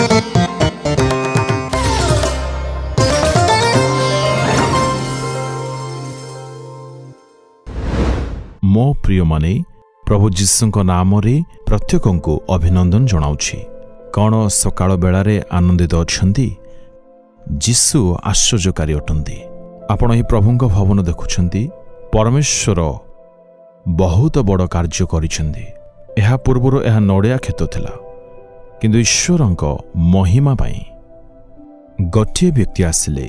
मो प्रिय माने प्रभु जीशुଙ୍କ नामरे प्रत्येकଙ୍କୁ अभिनंदन जणाउछि। कौन सकाळ बेलारे आनंदित अछंती? जीशु आश्चर्यकारी अटंती। आपण ही प्रभुଙ୍କ भवन देखुछंती। परमेश्वर बहुत बड़ कार्य करिछंती। एहा पूर्वरो एहा नड़िया खेत थिला, किंतु ईश्वरଙ୍କ महिमा पाई गोटे व्यक्ति आसिले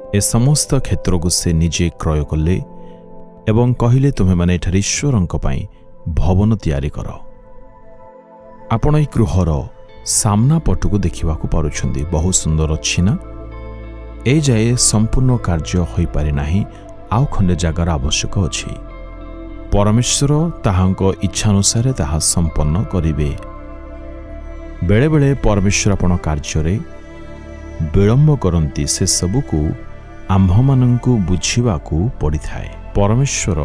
ए समस्त क्षेत्र को से निजे क्रय कले एवं कहिले तुम्हें माने एठारे ईश्वरଙ୍କ पाई भवन तैयारी कर। आपण ए गृहर सामना पटको देखा पारुछंती। बहुत सुंदर अछि ना? ए जाए संपूर्ण कार्य होई पारि नाही, आउ खंडे जगार आवश्यक अछि। परमेश्वर ताहांको इच्छानुसार ताहा संपन्न करिवे। बेले बेले परमेश्वर आपण कार्य विलंब करती, से सबको आम्भमानंकु बुझिबाकू पड़ी थाए। परमेश्वर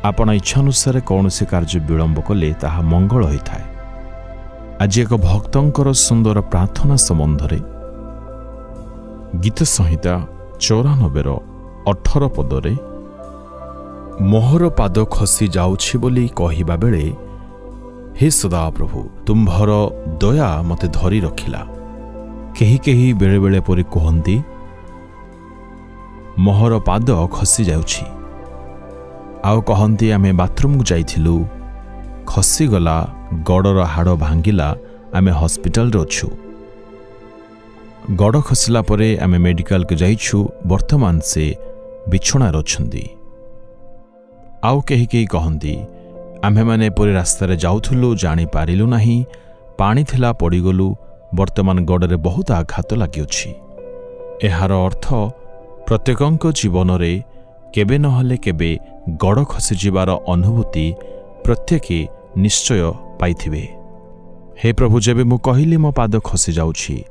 आपण इच्छानुसार कौन से कार्य विलंब कले ताहा मंगल होता है। आज एक भक्तंकर सुंदर प्रार्थना संबंधरे गीत संहिता 94:18 पदरे मोहर पाद खसी जाउछि बोली कहिबा बेले, हे सदा प्रभु तुम्भर दया मते धरी रखिला। केही केही बेले बेले परि कहंती मोहर पाद खसी जाउछि। आउ कहंती आमे बाथरूम को जाइथिलु, खसीगला, गड़र हाड़ भांगिला, आमे हॉस्पिटल रे अछु। गड़ खसिला परे आमे मेडिकल को जाइछु, वर्तमान से बिछोणार अछंती। आउ केही केही कहंती आमे माने पूरी रास्ता रे जाउथुलु, जानि पारिलु नाही, पानी थिला पड़ीगलु, वर्तमान गड़रे बहुत आघात लागिउछि। एहार अर्थ प्रत्येकंक जीवन रे केबे नहले केबे गड़ खसी जिबार अनुभूति प्रत्येके निश्चय पाइथिबे। हे प्रभु, जेबे मु कहिली मो पाद खसी जाउछि,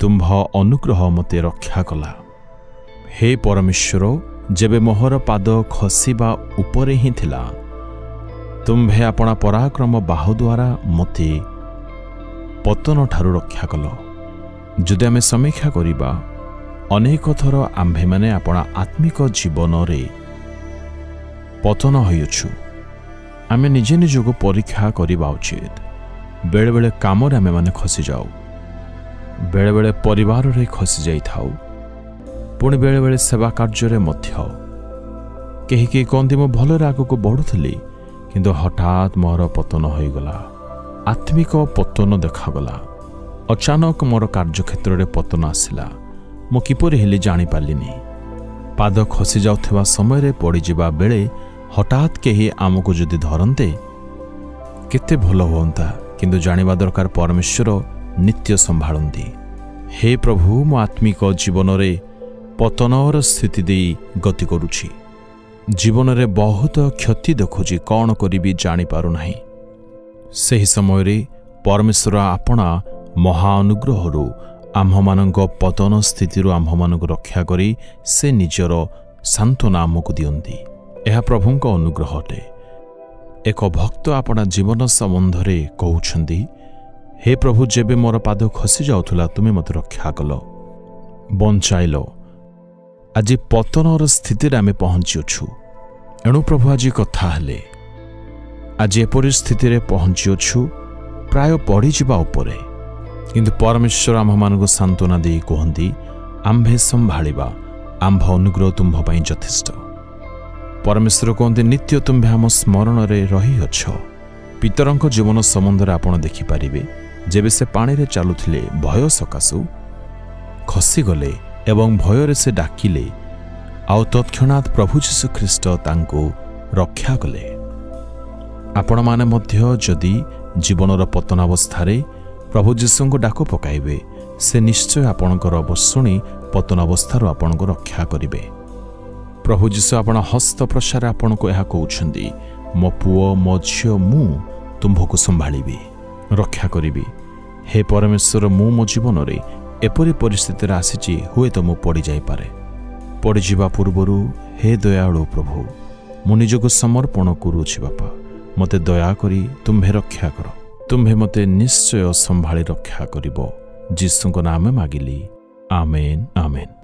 तुम्भ अनुग्रह मते रक्षा कला। हे परमेश्वर, जेबे मोहर पाद खसीबा उपरे ही थिला, तुम्भे अपना पराक्रम बाहु द्वारा मते पतन ठारू रक्षा कल। जदि आमे समीक्षा करिबा, अनेक थर आम्भे माने अपना आत्मिक जीवन रे पतन होइछु। आमे निजे निजको परीक्षा करिबा उचित। बेले बेले काम रे आमे माने खसी जाऊ, बेले बेले परिवार रे खसी जाई थाऊ, पुणी बेले बेले सेवा कार्य रे मध्य। केही केही कहंती मो भल रे आगको बढ़ुथली, किंतु हठात मोर पतन होइगला। आत्मिक पतन देखागला। अचानक मोर कार्यक्षेत्र रे पतन आसिला। मो किपरि हेली जानि पालिनी। पाद खसी जाउथबा समय रे पड़ी जिबा बेले हठात केही आमको जदि धरन्ते केते भलो होंता, किंतु जानिबा दरकार परमेश्वर नित्य संभाळंती। हे प्रभु, मो आत्मिक जीवन रे पतनर स्थिति दे गति करुछि। जीवन रे बहुत क्षति देखुछि, कौन करिबी जानि पारु नाही। सही समय रे परमेश्वर आपणा महाअनुग्रहरु आम्भमानंक पतन स्थिति आम्भमानंक रक्षा करी से निजर सांत्वना आमको दियंती। यह प्रभुंक अनुग्रह अटे। एक भक्त आपणा जीवन संबंध रे कहउछंती, हे प्रभु, जेबे मोर पाद खसी जाउथुला, तुमे मते रक्षा कल, बंचाइल। आज पतनर स्थिति आमे पहुंचिछु। एणु प्रभु आज कथा हेले, आज एपरि स्थिति रे पहुंचिछु, प्राय पड़ी जिबा उपरे, किंतु परमेश्वर आम्भमानंक सांत्वना दे कहंती, आम्भे संभाळिबा, आम्भ अनुग्रह तुम्भ पई यथेष्ट। परमेश्वर कहते नित्य तुम्भे आम स्मरण रे रही अछ। पितरंक जीवन संबंध रे आपण देखि पारिबे, जेबे से पानी रे चालुथिले भय सकाशु खसी गले एवं भय रे से डाकिले, आउ तत्क्षणात प्रभु जीशु ख्रीष्ट तांको रक्षा कले। आपण माने मध्य जदि जीवनर पतनावस्था रे प्रभु जीशु को डाक पकाइबे, से निश्चय आपणकर अवशुणी पतनावस्था आपणको रक्षा करिवे। प्रभु जीशु आपण हस्त प्रसार आपण को यह कहउछंती, मो पुओ मो झियो मु तुम्भको संभाळिबी, रक्षा करिबी। हे परमेश्वर, मु मो जीवन रे एपरि परिस्थिति रे आसीची, हुए तो मु पड़ी जाई पारे। पड़ी जिबा पूर्वरु हे दयाळु प्रभु, मु निजको समर्पण करूछि। बापा, मते दया करी तुम्भे रक्षा कर। तुम्भे मते निश्चय संभाळी रक्षा करिवो। ଯୀଶୁଙ୍କ ନାମ ମାଗିଲି, ଆମେନ୍ ଆମେନ୍।